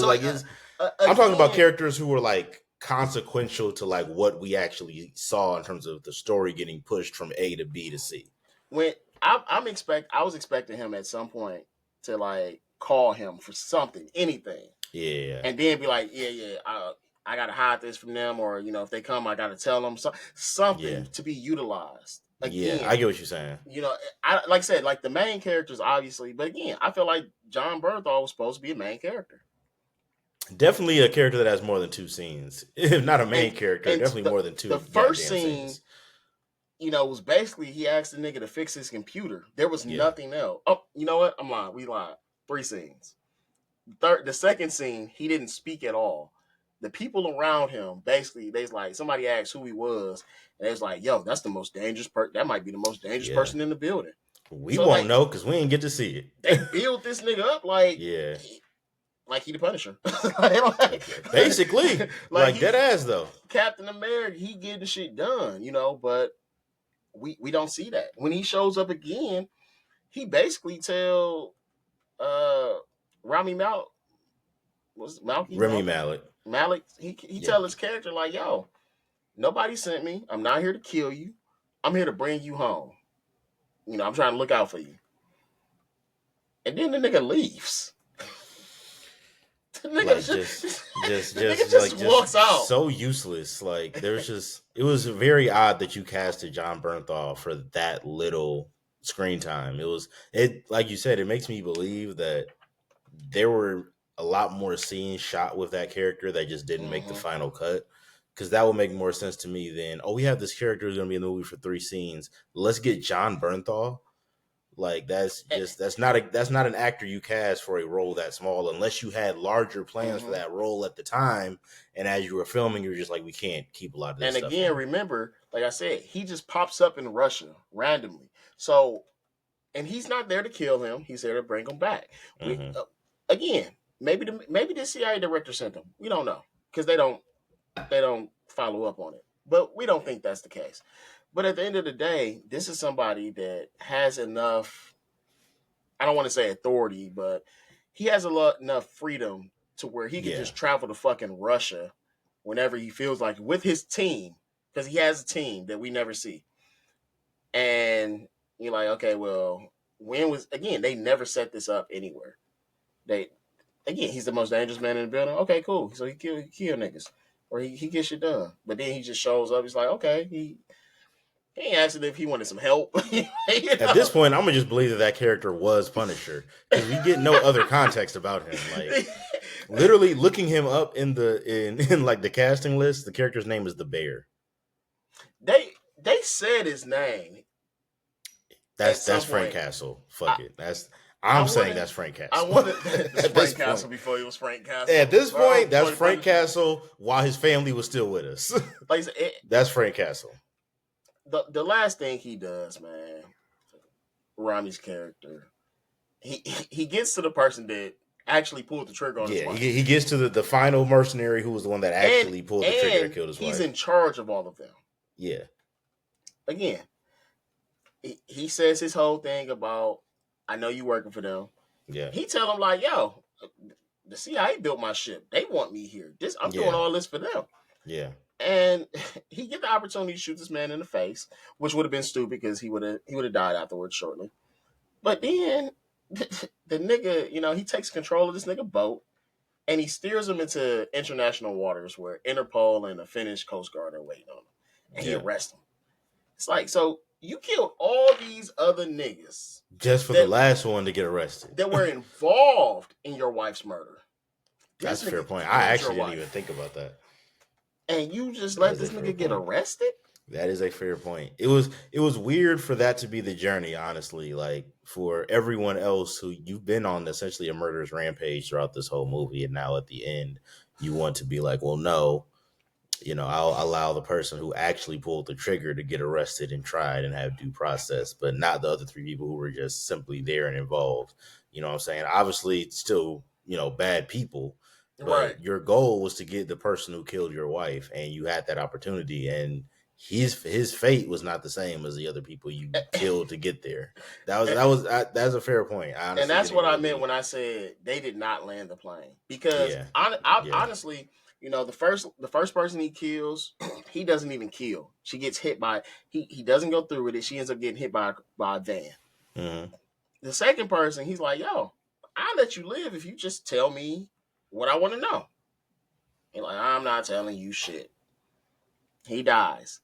I'm talking about characters who were like consequential to like what we actually saw in terms of the story getting pushed from A to B to C. When I was expecting him at some point to like call him for something, anything. Yeah. And then be like, I gotta hide this from them, or if they come, I gotta tell them something to be utilized. Again, I get what you're saying. I like I said, like the main characters, obviously, but again, I feel like John Bernthal was supposed to be a main character. Definitely a character that has more than 2 scenes. If not a main character, definitely more than 2. The first scene, was basically he asked the nigga to fix his computer. There was nothing else. Oh, you know what? I'm lying. We lied. 3 scenes. The second scene, he didn't speak at all. The people around him, basically, they's like, somebody asked who he was, and they was like, yo, that's the most dangerous person. That might be the most dangerous person in the building. We won't know because we didn't get to see it. They build this nigga up like he the Punisher. Basically. like dead ass, though. Captain America, he getting shit done, but we don't see that. When he shows up again, he basically tell Rami Malek. Rami Malek. Malek, he tell his character like, yo, nobody sent me. I'm not here to kill you. I'm here to bring you home. I'm trying to look out for you. And then the nigga leaves. The nigga just walks out. So useless. Like it was very odd that you casted John Bernthal for that little screen time. It like you said, it makes me believe that there were a lot more scenes shot with that character that just didn't make the final cut. Because that would make more sense to me than, we have this character who's going to be in the movie for 3 scenes. Let's get John Bernthal. Like that's not an actor you cast for a role that small unless you had larger plans for that role at the time. And as you were filming, you were just like, we can't keep a lot of this stuff. And again, remember, like I said, he just pops up in Russia randomly. So and he's not there to kill him. He's there to bring him back. We Mm-hmm. Again, maybe the CIA director sent him. We don't know because they don't follow up on it. But we don't think that's the case. But at the end of the day, this is somebody that has enough. I don't want to say authority, but he has enough freedom to where he can Yeah. just travel to fucking Russia whenever he feels like it with his team because he has a team that we never see. And you're like, okay, well, when was again? They never set this up anywhere. They again, he's the most dangerous man in the building. Okay, cool. So he kill niggas or he gets shit done. But then he just shows up. He's like, okay, he ain't asking if he wanted some help. At this point, I'm gonna just believe that character was Punisher because we get no other context about him. Like, literally looking him up in like the casting list, the character's name is the Bear. They said his name. That's Frank Castle. Fuck it. I'm saying that's Frank Castle. I wanted Frank Castle before he was Frank Castle. At this point, that's Frank Castle while his family was still with us. Like that's Frank Castle. The last thing he does, man, Rami's character, he gets to the person that actually pulled the trigger on his wife. He gets to the final mercenary who was the one that actually pulled the trigger and killed his wife. He's in charge of all of them. Yeah. Again, he says his whole thing about, I know you working for them. Yeah. He tell them like, yo, the CIA built my ship. They want me here. I'm doing all this for them. Yeah. And he get the opportunity to shoot this man in the face, which would have been stupid because he would have died afterwards shortly. But then the nigga, he takes control of this nigga boat and he steers him into international waters where Interpol and the Finnish Coast Guard are waiting on him. And he arrests him. It's like, so you killed all these other niggas just for the last one to get arrested that were involved in your wife's murder. That's a fair point. I actually didn't even think about that. And you just let this nigga get arrested? That is a fair point. It was weird for that to be the journey, honestly. Like, for everyone else who you've been on essentially a murderous rampage throughout this whole movie, and now at the end, you want to be like, well, no, I'll allow the person who actually pulled the trigger to get arrested and tried and have due process, but not the other three people who were just simply there and involved. You know what I'm saying? Obviously, still, bad people. But right. Your goal was to get the person who killed your wife, and you had that opportunity, and his fate was not the same as the other people you killed to get there. That's a fair point. And that's what I meant when I said they did not land the plane, because honestly, the first person he kills, he doesn't even kill. She gets hit by he doesn't go through with it. She ends up getting hit by a van. Mm-hmm. The second person, he's like, yo, I'll let you live if you just tell me what I want to know. He's like, I'm not telling you shit. He dies.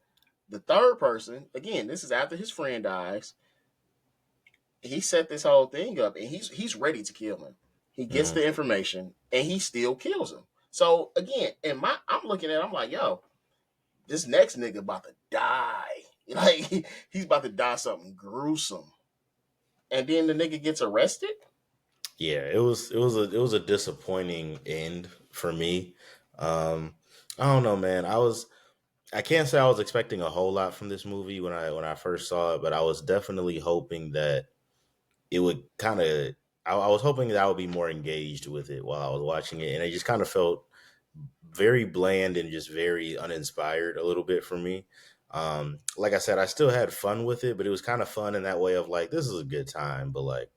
The third person, again, this is after his friend dies. He set this whole thing up, and he's ready to kill him. He gets the information, and he still kills him. So again, I'm looking at it, I'm like, yo, this next nigga about to die. Like, he's about to die something gruesome. And then the nigga gets arrested. Yeah, it was a disappointing end for me. I don't know, man. I can't say I was expecting a whole lot from this movie when I first saw it, but I was definitely hoping that it would kind of. I was hoping that I would be more engaged with it while I was watching it, and it just kind of felt very bland and just very uninspired a little bit for me. Like I said, I still had fun with it, but it was kind of fun in that way of like, this is a good time, but like,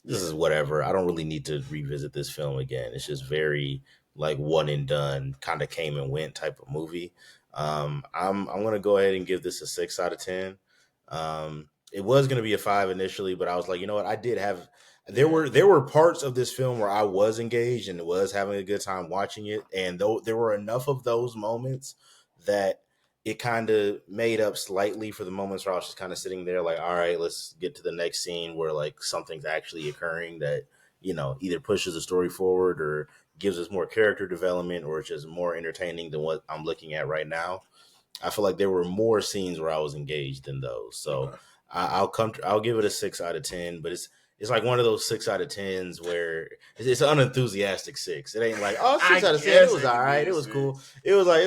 this is whatever. I don't really need to revisit this film again. It's just very like one and done, kind of came and went type of movie. I'm gonna go ahead and give this a 6 out of 10. It was gonna be a 5 initially, but I was like, you know what? There were parts of this film where I was engaged and was having a good time watching it, and though there were enough of those moments that it kind of made up slightly for the moments where I was just kind of sitting there like, all right, let's get to the next scene where like something's actually occurring that, either pushes the story forward or gives us more character development, or it's just more entertaining than what I'm looking at right now. I feel like there were more scenes where I was engaged than those. So I'll give it a 6 out of 10, but it's like one of those 6 out of 10s where it's an unenthusiastic 6. It ain't like, 6 out of 10. It was all right. It was cool. It was like,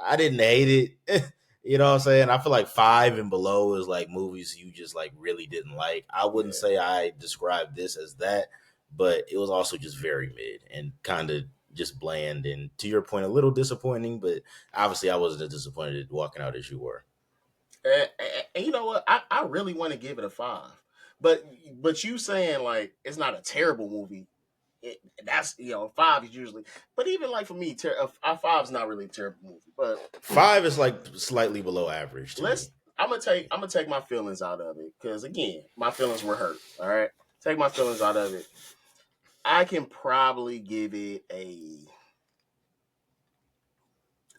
I didn't hate it. You know what I'm saying? I feel like 5 and below is like movies you just like really didn't like. I wouldn't Yeah. say I described this as that, but it was also just very mid and kind of just bland and to your point, a little disappointing. But obviously, I wasn't as disappointed walking out as you were. And you know what? I really want to give it a 5, but you saying like it's not a terrible movie. That's 5 is usually, but even like for me, a 5 is not really a terrible movie. But 5 is like slightly below average to let's me. I'm gonna take my feelings out of it because again, my feelings were hurt. All right, take my feelings out of it. I can probably give it a.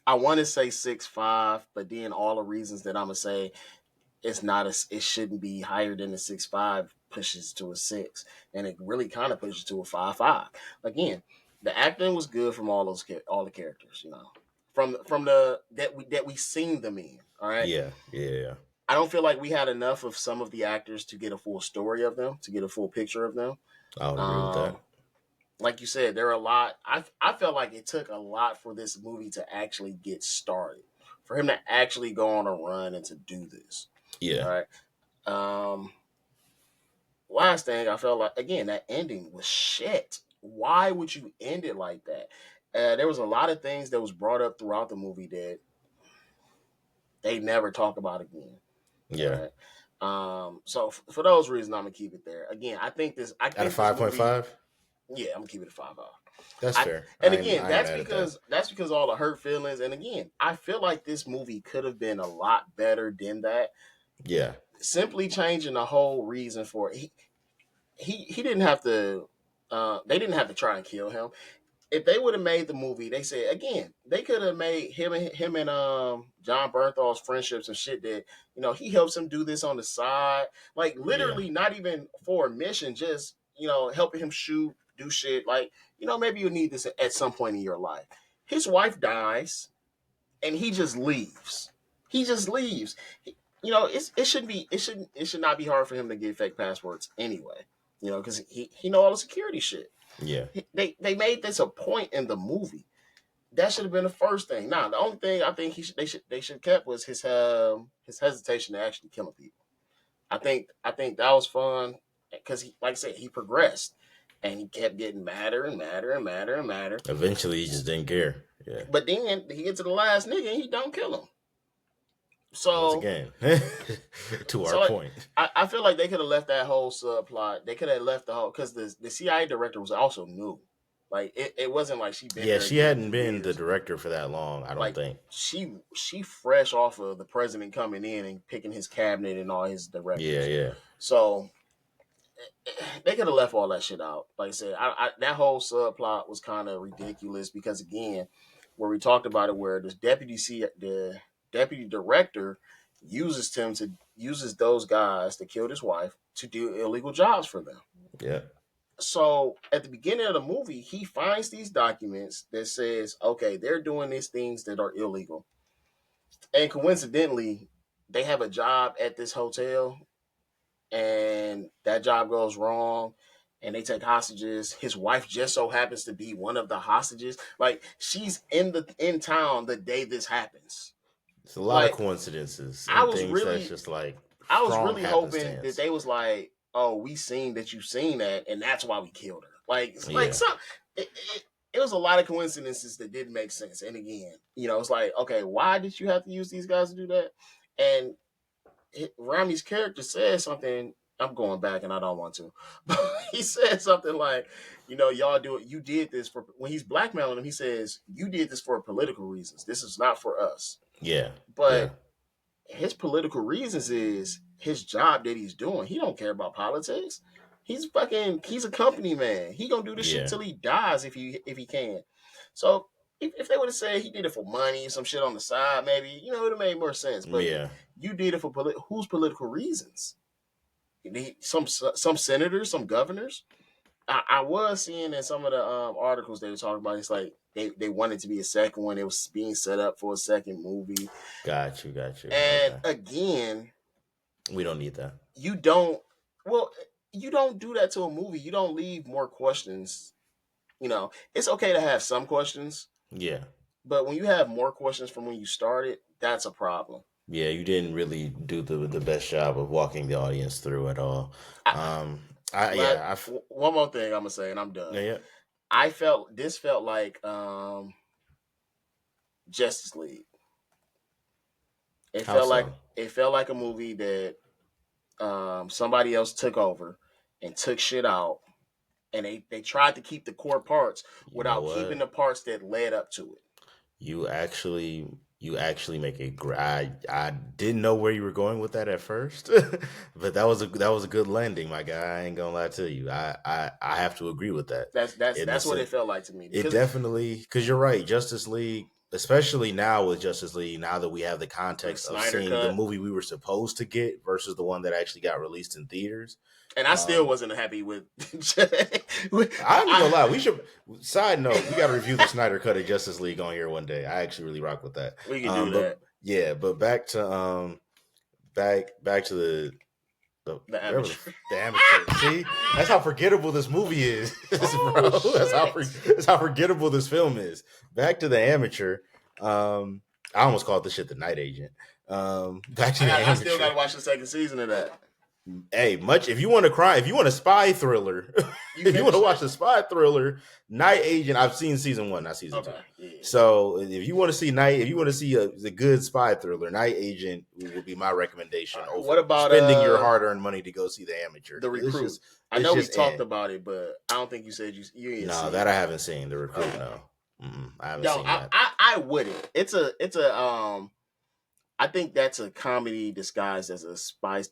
I want to say 6.5, but then all the reasons that I'm gonna say it's not a, it shouldn't be higher than a 6.5 pushes to a 6, and it really kind of pushes to a 5.5. Again, the acting was good from all the characters, from the that we seen them in. All right, Yeah, yeah, I don't feel like we had enough of some of the actors to get a full story of them, to get a full picture of them. I would agree with that. Um, like you said, there are a lot. I felt like it took a lot for this movie to actually get started, for him to actually go on a run and to do this. All Yeah, right. Um, Last thing, I felt like again that ending was shit. Why would you end it like that? There was a lot of things that was brought up throughout the movie that they never talk about again. All yeah. right. So for those reasons, I'm gonna keep it there. Again, I Out of think this movie. 5.5, Yeah, I'm gonna keep it at 5 off. that's I fair. and again, I ain't mad at that. that's because all the hurt feelings. And again, I feel like this movie could have been a lot better than that. Yeah, Simply changing the whole reason for it. He didn't have to. They didn't have to try and kill him. If they would have made the movie, they said again, they could have made him and John Bernthal's friendships and shit that he helps him do this on the side, like yeah, literally not even for a mission, just helping him shoot, do shit. Like maybe you need this at some point in your life. His wife dies, and he just leaves. He just leaves. It shouldn't be. It should not be hard for him to get fake passports anyway. Because he know all the security shit. yeah. They made this a point in the movie. That should have been the first thing. Now, the only thing I think they should have kept was his hesitation to actually killing people. I think that was fun because like I said, he progressed and he kept getting madder and madder and madder and madder. Eventually, he just didn't care. Yeah. But then he gets to the last nigga and he don't kill him. Once So again, to our so like, point. I feel like they could have left that whole subplot. They could have left the whole because the CIA director was also new. Like it wasn't like she been Yeah, there a she good hadn't few been the years. director for that long, I don't Like think. she fresh off of the president coming in and picking his cabinet and all his Yeah, directors. yeah. So they could have left all that shit out. Like I said, that whole subplot was kind of ridiculous because again, where we talked about it, where the deputy director uses those guys that killed his wife to do illegal jobs for them. Yeah. So at the beginning of the movie, he finds these documents that says, okay, they're doing these things that are illegal, and coincidentally, they have a job at this hotel and that job goes wrong and they take hostages. His wife just so happens to be one of the hostages. Like she's in town the day this happens. It's a lot of Like coincidences I and was things that's really just like I was strong really hoping that happenstance. they was like, "Oh, we seen that you seen that and that's why we killed her." Like Yeah. some it was a lot of coincidences that didn't make sense. And again, it's like, okay, why did you have to use these guys to do that? And Rami's character said something. I'm going back and I don't want to. But he said something like, y'all do it. You did this for, when he's blackmailing him, he says, you did this for political reasons. This is not for us. Yeah. Yeah. But his political reasons is his job that he's doing. He don't care about politics. He's a company man. He gonna do this shit Yeah. till he dies if he can. So if they would have said he did it for money, some shit on the side, maybe it would have made more sense. But Yeah. you did it for whose political reasons? Some senators, some governors. I was seeing in some of the articles they were talking about. It's like they wanted to be a second one. It was being set up for a second movie. Got you. Got you. And Okay. again, We don't need that. you don't. Well, you don't do that to a movie. You don't leave more questions. It's okay to have some questions, Yeah. but when you have more questions from when you started, that's a problem. Yeah, you didn't really do the best job of walking the audience through at all. I, Um, I let, yeah, I one more thing I'm gonna say, and I'm yeah, done. yeah. This felt like Justice League. It How felt like so? it felt like a movie that somebody else took over and took shit out, and they tried to keep the core parts You know without keeping what? the parts that led up to it. You actually you actually make a great. I didn't know where you were going with that at first, but that was a good landing, my guy. I ain't gonna lie to you. I have to agree with that. In the That's what sense, it felt like to me it because definitely, because you're right. Justice League, especially now with Justice League, now that we have the the context of Snyder seeing the cut, movie we were supposed to get versus the one that actually got released in theaters. and I still Um, wasn't happy with. I ain't gonna I lie. We should. Side note: we got to review the Snyder cut of Justice League on here one day. I actually really rock with that. we can do But that. yeah, but back to back to the The wherever amateur. the amateur. See, that's how forgettable this movie is, bro. Oh shit! That's how forgettable this film is. Back to the amateur. I almost called this shit the night agent. Back to the I still got amateur. to watch the second season of that. Hey, much if you want to cry, if you want a spy thriller, You if you want to finished watch it? a spy thriller, Night Agent. I've seen season one, not season two. Okay. Yeah. So if you want to see if you want to see a good spy thriller, Night Agent will be my recommendation What over about spending your hard earned money to go see the amateur. the It's recruit? just I it's know we just talked about it, but I don't think you said you didn't no, see that it. I haven't seen. The recruit, Okay. no, I haven't No, seen that. I wouldn't. It's a I think that's a comedy disguised as a spy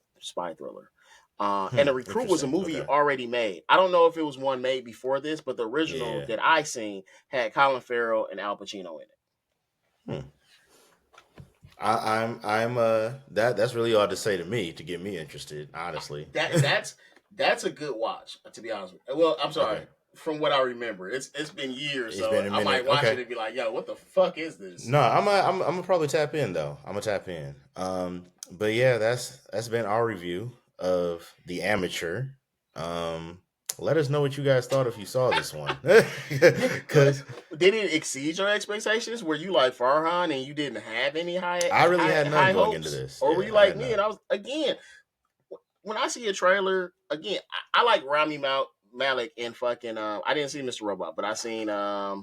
thriller. And the recruit was a Interesting. movie Okay, already made. I don't know if it was one made before this, but the original yeah. that I seen had Colin Farrell and Al Pacino in it. Hmm. I'm that's really all to say to me to get me interested. Honestly. That that's a good watch, to be honest with you. Well, I'm sorry. Okay. From what I remember, it's been years, It's so been a I might minute. watch it Okay. and be like, "Yo, what the fuck is this?" No, I'm gonna probably tap in though. I'm gonna tap in. But yeah, that's been our review of The Amateur. Um, let us know what you guys thought if you saw this one, Did, because did it exceed your expectations? Were you like Farhan and you didn't have any I really had none high going into hopes, this. or were Yeah, you I like had me and none. I was again? When I see a trailer again, I like Malik in fucking. I didn't see Mr. Robot, but I seen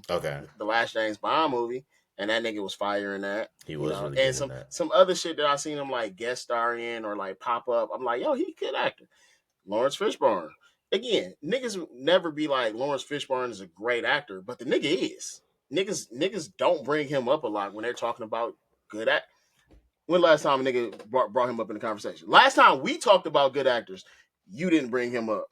Okay, the last James Bond movie, and that nigga was firing that. he You was know, really and good in that. some other shit that I seen him like guest star in or like pop up. I'm like, yo, he a good actor. Lawrence Fishburne. Again, niggas never be like Lawrence Fishburne is a great actor, but the nigga is. Niggas don't bring him up a lot when they're talking about good act. When last time a nigga brought him up in the conversation? Last time we talked about good actors, you didn't bring him up.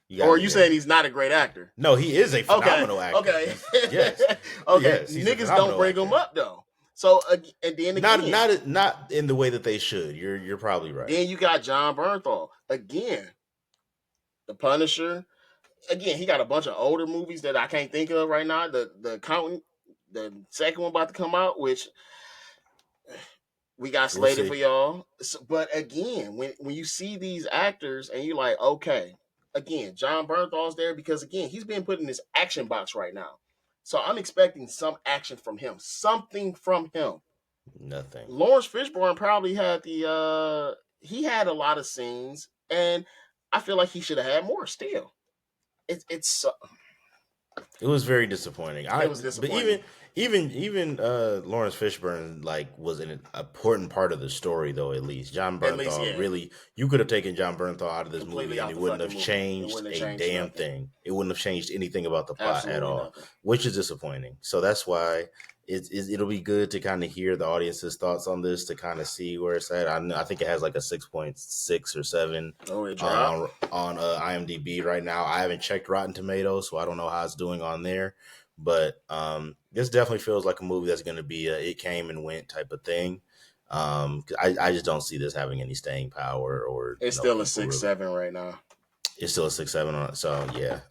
You Or got are me you saying there. he's not a great actor? No, he is a Okay, phenomenal actor. okay, He's yes, okay. yes, he's a Niggas don't phenomenal bring him actor. up though. So and then Not again, not not in the way that they should. You're probably right. then you got John Bernthal again, the Punisher. Again, he got a bunch of older movies that I can't think of right now. The Accountant, the second one about to come out, which we got We'll slated for see. y'all. So, but again, when you see these actors and you're like, okay, again, John Bernthal's there because again, he's being put in this action box right now. So I'm expecting some action from him, something from him. Nothing. Lawrence Fishburne probably had he had a lot of scenes, and I feel like he should have had more. Still, it's It was very disappointing. it was But disappointing. even Lawrence Fishburne like was an important part of the story though. At least John At least, Bernthal yeah, really, you could have taken John Bernthal out of this completely movie and out it the wouldn't fucking have movie. It changed wouldn't have a changed damn nothing. thing. It wouldn't have changed anything about the plot at Absolutely all, nothing. which is disappointing. So that's why it'll be good to kind of hear the audience's thoughts on this to kind of see where it's at. I think it has like a 6.6 or 7 Oh, it dropped. on IMDb right now. I haven't checked Rotten Tomatoes, so I don't know how it's doing on there. But this definitely feels like a movie that's going to be a it came and went type of thing. I just don't see this having any staying power or It's no still a people six really. seven right now. It's still a 6.7 on it, so yeah.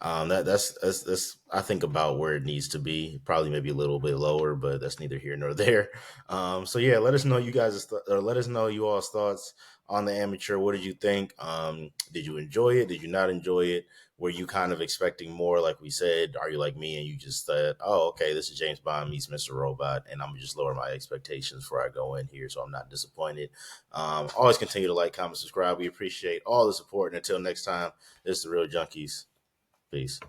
That's I think about where it needs to be. Probably maybe a little bit lower, but that's neither here nor there. So yeah, let us know you guys, or let us know you all's thoughts on the Amateur. What did you think? Did you enjoy it? Did you not enjoy it? Were you kind of expecting more? Like we said, are you like me and you just said, "Oh, okay, this is James Bond meets Mr. Robot," and I'm gonna just lower my expectations before I go in here, so I'm not disappointed. Always continue to like, comment, subscribe. We appreciate all the support. And until next time, this is the Real Junkies. Peace.